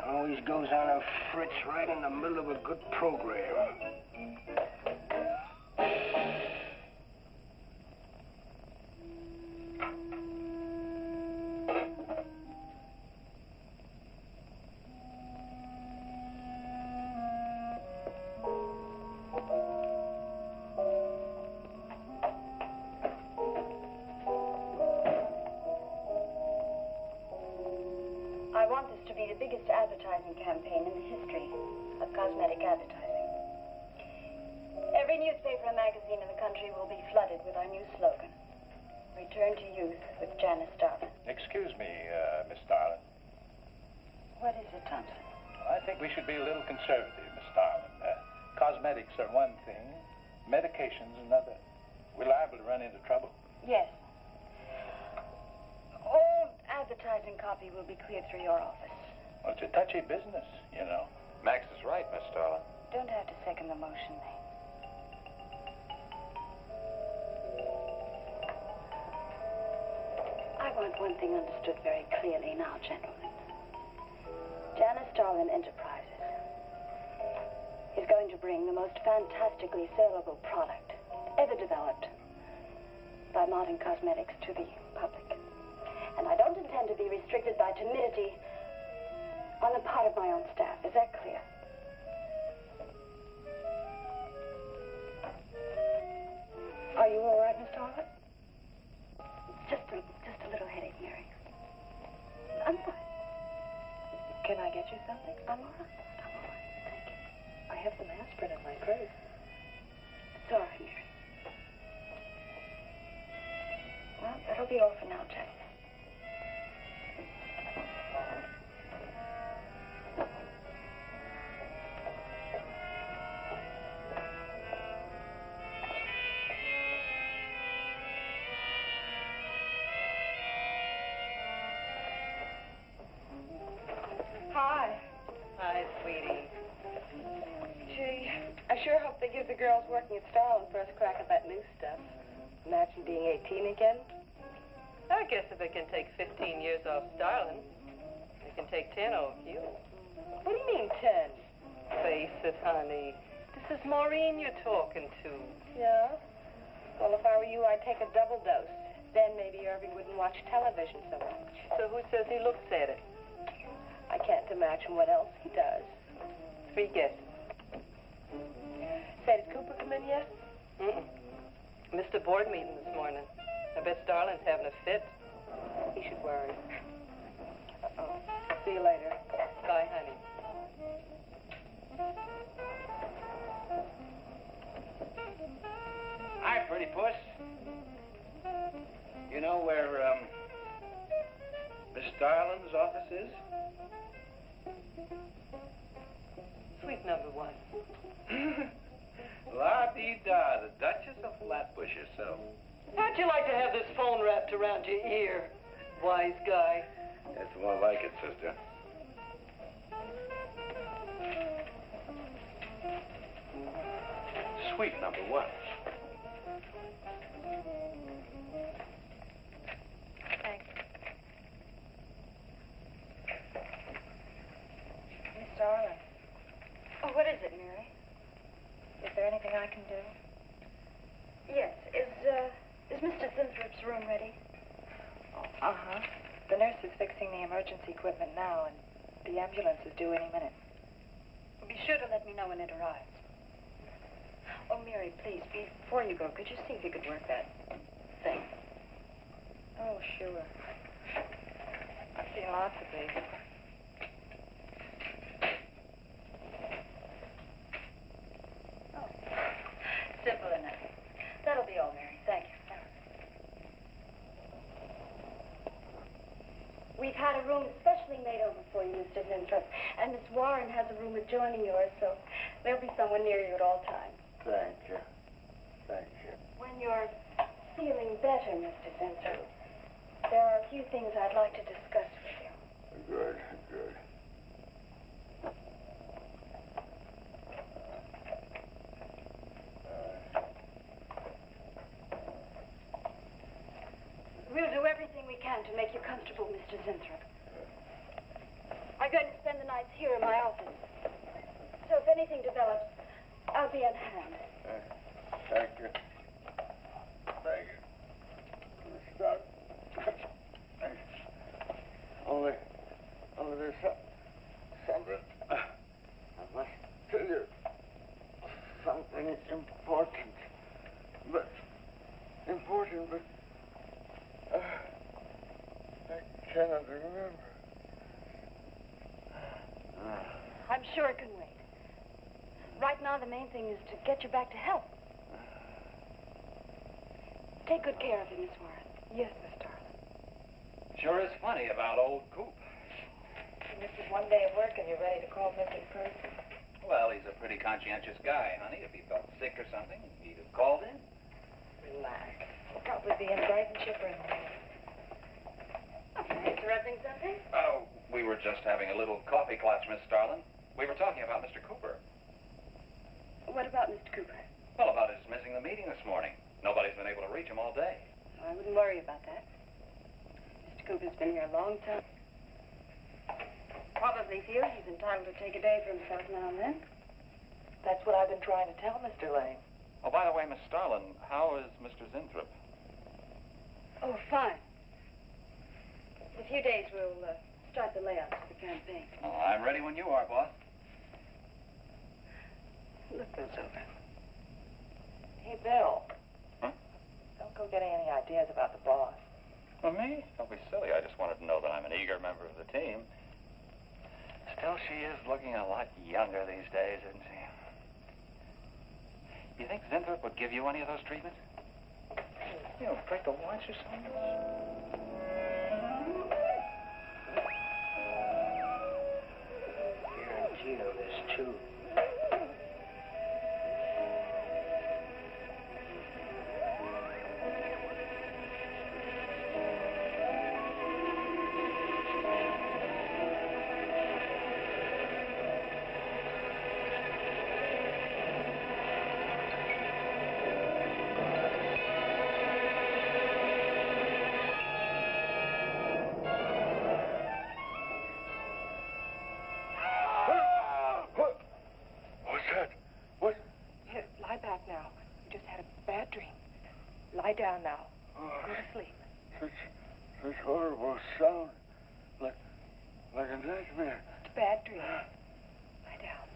Speaker 3: Always goes on a fritz right in the middle of a good program.
Speaker 5: I want this to be the biggest advertising campaign in the history of cosmetic advertising. Every newspaper and magazine in the country will be flooded with our new slogan, Return to Youth with Janice Starlin.
Speaker 7: Excuse me, Miss Starlin.
Speaker 5: What is it, Thompson?
Speaker 7: I think we should be a little conservative, Miss Starlin. Cosmetics are one thing, medications another. We're liable to run into trouble.
Speaker 5: Yes. All advertising copy will be cleared through your office.
Speaker 7: Well, it's a touchy business, you know. Max is right, Miss Starlin.
Speaker 5: Don't have to second the motion, May. I want one thing understood very clearly now, gentlemen. Janice Starlin Enterprises is going to bring the most fantastically saleable product ever developed by modern cosmetics to the public. And I don't intend to be restricted by timidity on the part of my own staff. Is that clear? Are you all right, Miss Starlin? Just a little headache, Mary. I'm fine.
Speaker 8: Can I get you something?
Speaker 5: I'm all right. I'm all right. Thank you.
Speaker 8: I have some aspirin in my purse.
Speaker 5: Sorry, Mary. Well, that'll be all for now, Jack.
Speaker 9: Hi. Hi, sweetie. Gee, I sure hope they give the girls working at Starlin first crack at that new stuff. Imagine being 18 again.
Speaker 10: I guess if it can take 15 years off Starlin, it can take 10 off you.
Speaker 9: What do you mean, 10?
Speaker 10: Face it, honey. This is Maureen you're talking to.
Speaker 9: Yeah? Well, if I were you, I'd take a double dose. Then maybe Irving wouldn't watch television so much.
Speaker 10: So who says he looks at it?
Speaker 9: I can't imagine what else he does.
Speaker 10: 3 guesses.
Speaker 9: Say, did Cooper come in yet?
Speaker 10: Missed a board meeting this morning. I bet Starlin's having a fit.
Speaker 9: He should worry. Uh-oh. See you later.
Speaker 10: Bye, honey.
Speaker 3: Hi, pretty puss. You know where, Miss Starlin's office is?
Speaker 10: number one.
Speaker 7: La-dee-da, the Duchess of Flatbush herself.
Speaker 10: How'd you like to have this phone wrapped around your ear, wise guy?
Speaker 6: It's more like it, sister. Sweet number one.
Speaker 8: Thanks. Miss Starlin,
Speaker 5: Oh, what is it, Mary?
Speaker 8: is there anything I can do?
Speaker 5: Yes. Is Mr. Zinthrop's room ready?
Speaker 8: Uh-huh. The nurse is fixing the emergency equipment now, and the ambulance is due any minute.
Speaker 5: Be sure to let me know when it arrives. Oh, Mary, please, before you go, could you see if you could work that thing?
Speaker 8: Oh, sure. I've seen lots of these.
Speaker 5: Oh, simple enough. That'll be all, Mary. Thank you. We've had a room specially made over for you, Mr. Zinthrop, and Miss Warren has a room adjoining yours, so there'll be someone near you at all times.
Speaker 1: Thank you. Thank you.
Speaker 5: When you're feeling better, Mr. Zinthrop, there are a few things I'd like to discuss with you.
Speaker 1: Good, good.
Speaker 5: We'll do everything we can to make you comfortable, Mr. Zinthrop. I'm going to spend the nights here in my office. So if anything develops, I'll be on hand.
Speaker 1: Thank you. Thank you. Stop. Only there's something. I must tell you. Something important. But I cannot remember.
Speaker 5: I'm sure it can wait. Right now, the main thing is to get you back to health. Take good care of him, Miss Warren.
Speaker 8: Yes, Miss Starlin.
Speaker 7: Sure is funny about old Coop.
Speaker 8: This is one day of work and you're ready to call missing person.
Speaker 7: Well, he's a pretty conscientious guy, honey. If he felt sick or something, he'd have called in.
Speaker 8: Relax. He'll probably be in bright and chipper in the morning.
Speaker 5: Interrupting something?
Speaker 7: Oh, we were just having a little coffee clutch, Miss Starlin. We were talking about Mr. Cooper.
Speaker 5: What about Mr. Cooper?
Speaker 7: Well, about his missing the meeting this morning. Nobody's been able to reach him all day.
Speaker 5: I wouldn't worry about that. Mr. Cooper's been here a long time. Probably feels he's entitled to take a day for himself now and then.
Speaker 8: That's what I've been trying to tell Mr. Lane.
Speaker 7: Oh, by the way, Miss Starlin, how is Mr. Zinthrop?
Speaker 5: Oh, fine. In a few days, we'll start the layouts for the campaign.
Speaker 7: Oh, I'm ready when you are, boss.
Speaker 5: Look those over.
Speaker 8: Hey, Bill.
Speaker 7: Huh?
Speaker 8: Don't go getting any ideas about the boss.
Speaker 7: Well, me? Don't be silly. I just wanted to know that I'm an eager member of the team. Still, she is looking a lot younger these days, isn't she? You think Zinthrop would give you any of those treatments? You know, break the watch or something?
Speaker 2: Guarantee of this, too.
Speaker 8: Lie down now. Go to sleep.
Speaker 1: Such horrible sound. Like a nightmare.
Speaker 8: It's a bad dream. Lie down.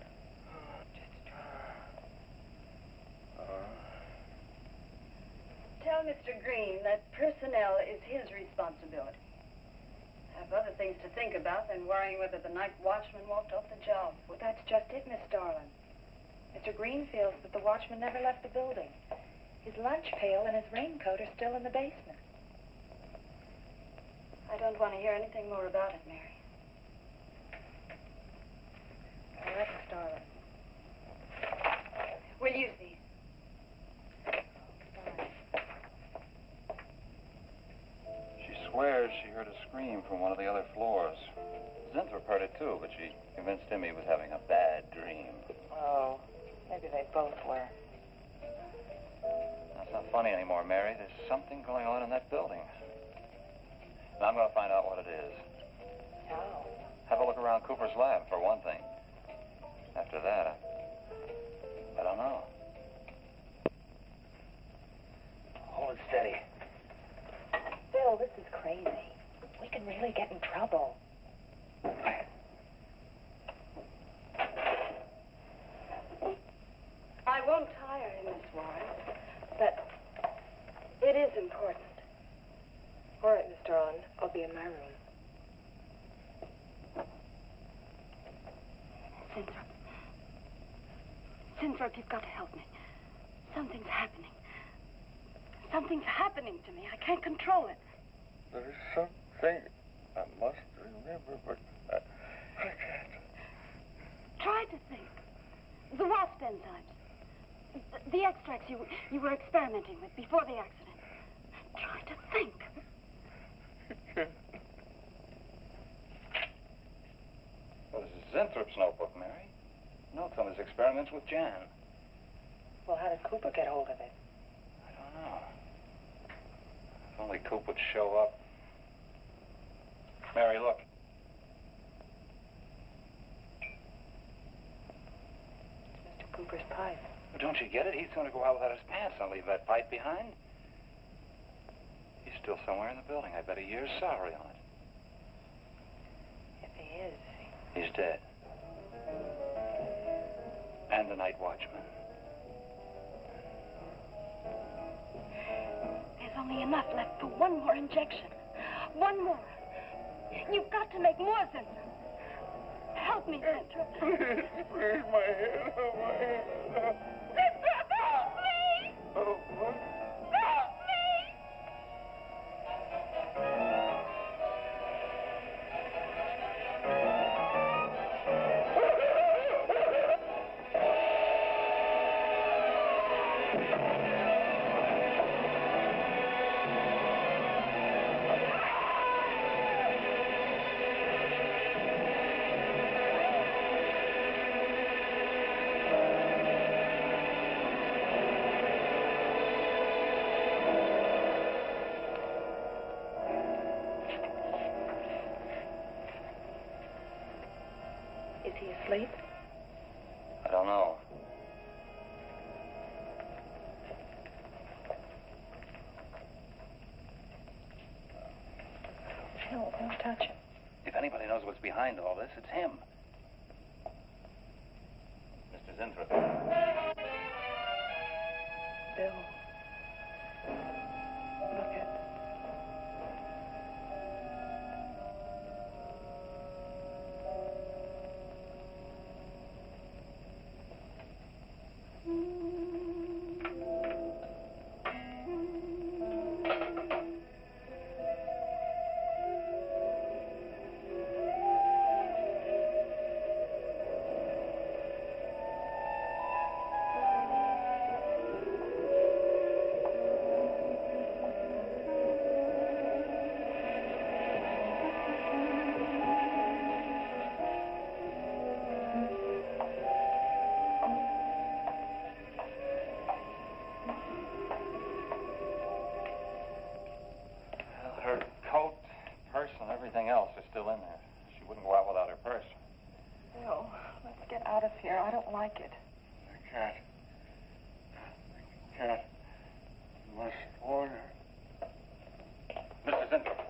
Speaker 8: Just a dream.
Speaker 5: Tell Mr. Green that personnel is his responsibility. Have other things to think about than worrying whether the night watchman walked off the job.
Speaker 8: Well, that's just it, Miss Starlin. Mr. Green feels that the watchman never left the building. His lunch pail and his raincoat are still in the basement.
Speaker 5: I don't want to hear anything more about it, Mary.
Speaker 8: All right, Miss Starlin.
Speaker 7: but she convinced him he was having a bad dream.
Speaker 8: Oh, maybe they both were.
Speaker 7: That's not funny anymore, Mary. There's something going on in that building. And I'm going to find out what it is.
Speaker 8: How?
Speaker 7: Have a look around Cooper's lab, for one thing. After that, I don't know.
Speaker 3: Hold it steady.
Speaker 8: Bill, this is crazy. We could really get in trouble.
Speaker 5: I won't tire you, Miss Warren, but it is important.
Speaker 8: All right, Mr. On. I'll be in my room.
Speaker 5: Zinthrop, you've got to help me. Something's happening. Something's happening to me. I can't control it.
Speaker 1: There's something I must remember, but I can't.
Speaker 5: Try to think. The wasp enzymes. The extracts you were experimenting with before the accident. Try to think.
Speaker 7: Well, this is Zinthrop's notebook, Mary. Notes on his experiments with Jan.
Speaker 8: Well, how did Cooper get hold of it?
Speaker 7: I don't know. If only Coop would show up. Mary, look.
Speaker 8: It's Mr. Cooper's pipe.
Speaker 7: Well, don't you get it? He's going to go out without his pants and leave that pipe behind. He's still somewhere in the building. I bet a year's salary on it.
Speaker 8: If he is.
Speaker 7: He's dead. And the night watchman.
Speaker 5: There's only enough left for one more injection. One more. You've got to make more, Zinthrop. Help me, Zinthrop.
Speaker 1: Please, my head. Oh, my head.
Speaker 5: Zinthrop, help me!
Speaker 1: Oh, what?
Speaker 5: Help me!
Speaker 8: Is he asleep?
Speaker 7: I don't know.
Speaker 8: No, don't touch him.
Speaker 7: If anybody knows what's behind all this, it's him. Mr. Zinthrop.
Speaker 8: Bill. Look at...
Speaker 7: Her coat, purse, and everything else are still in there. She wouldn't go out without her purse.
Speaker 8: Bill, let's get out of here. I don't like it.
Speaker 1: I can't. I can't. You must warn her.
Speaker 7: Mr. Zinthrop.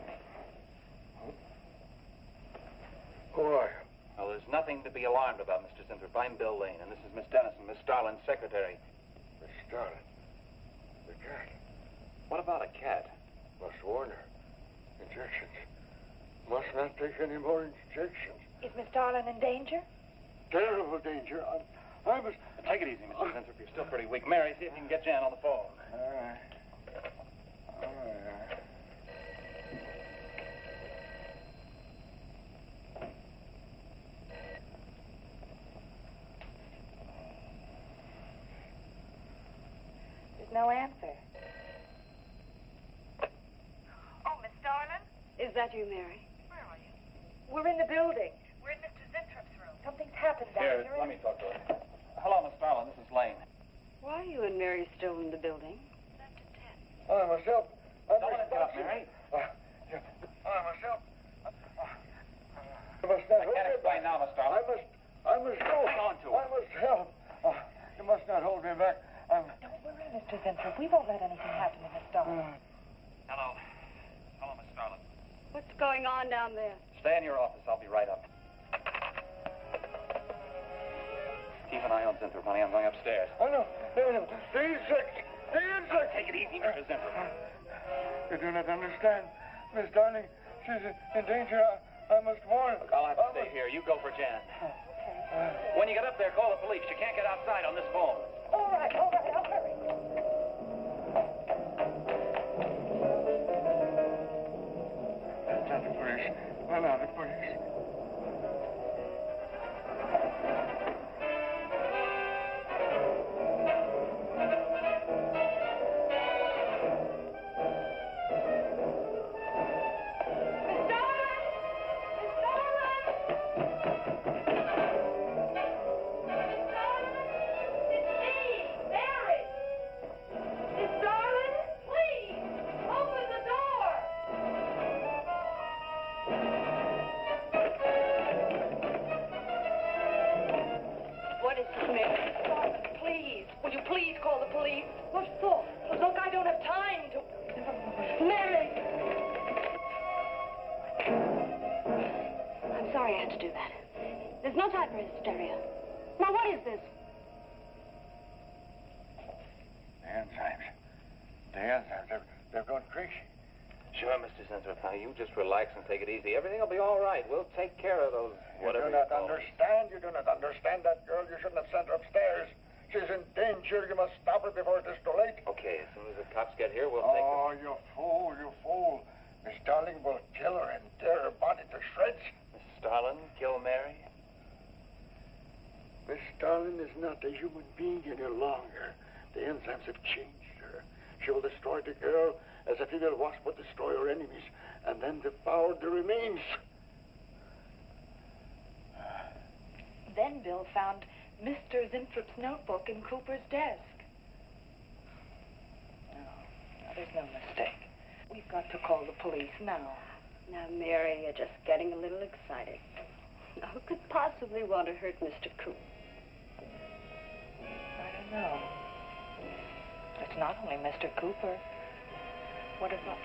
Speaker 1: Who are you?
Speaker 7: Well, there's nothing to be alarmed about, Mr. Zinthrop. I'm Bill Lane, and this is Miss Dennison, Miss Starlin's secretary.
Speaker 1: Miss Starlin. The cat.
Speaker 7: What about a cat?
Speaker 1: Must warn her. Injections. Must not take any more injections.
Speaker 8: Is Miss Starlin in danger?
Speaker 1: Terrible danger. I must...
Speaker 7: Take it easy, Mr. Zinthrop. You're still pretty weak. Mary, see if you can get Jan on the phone.
Speaker 1: All right. All right.
Speaker 8: There's no answer.
Speaker 5: Oh, Miss Starlin? Is that you, Mary?
Speaker 8: Where are you? We're in the building. We're in Mr. Zinthrop's
Speaker 7: Let me talk to her. Hello, Miss Starlin. This is Lane.
Speaker 5: Why are you and Mary still in the building?
Speaker 1: I myself.
Speaker 7: Don't let him get up, Mary.
Speaker 1: I myself.
Speaker 7: I can't explain now, Miss Starlin.
Speaker 1: I must go.
Speaker 7: Hang on to it.
Speaker 1: I must help. You must not hold me back.
Speaker 8: Don't worry, Mr. Zinthrop. We won't let anything happen to Miss Starlin.
Speaker 7: Hello. Hello, Miss Starlin.
Speaker 5: What's going on down there?
Speaker 7: Stay in your office. I'll be right up. Keep an eye on Zinthrop, honey. I'm going upstairs.
Speaker 1: Oh, no. The insect. The insect.
Speaker 7: Take it easy, Mr. Zinthrop.
Speaker 1: You do not understand. Miss Darling, she's in danger. I must warn.
Speaker 7: Look, I'll have to stay here. You go for Jan. When you get up there, call the police. You can't get outside on this phone.
Speaker 8: All right, I'll hurry.
Speaker 1: That's not the police. No, no, the police. They're going crazy.
Speaker 7: Sure, Mr. Zinthrop. Now, you just relax and take it easy. Everything will be all right. We'll take care of those, whatever
Speaker 1: You do not understand. You do not understand that girl. You shouldn't have sent her upstairs. She's in danger. You must stop her before it is too late.
Speaker 7: Okay, as soon as the cops get here, we'll take
Speaker 1: her. Oh, you fool, you fool. Miss Starling will kill her and tear her body to shreds.
Speaker 7: Miss Starlin, kill Mary?
Speaker 1: Miss Starlin is not a human being any longer. The enzymes have changed her. She will destroy the girl as a female wasp would destroy her enemies, and then devour the remains.
Speaker 8: Then Bill found Mr. Zinthrop's notebook in Cooper's desk. No, there's no mistake. We've got to call the police now.
Speaker 5: Now, Mary, you're just getting a little excited. Now, who could possibly want to hurt Mr. Cooper?
Speaker 8: I don't know. It's not only Mr. Cooper. What about...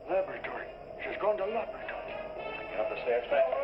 Speaker 1: Laboratory. She's gone to laboratory.
Speaker 7: Get up the stairs fast.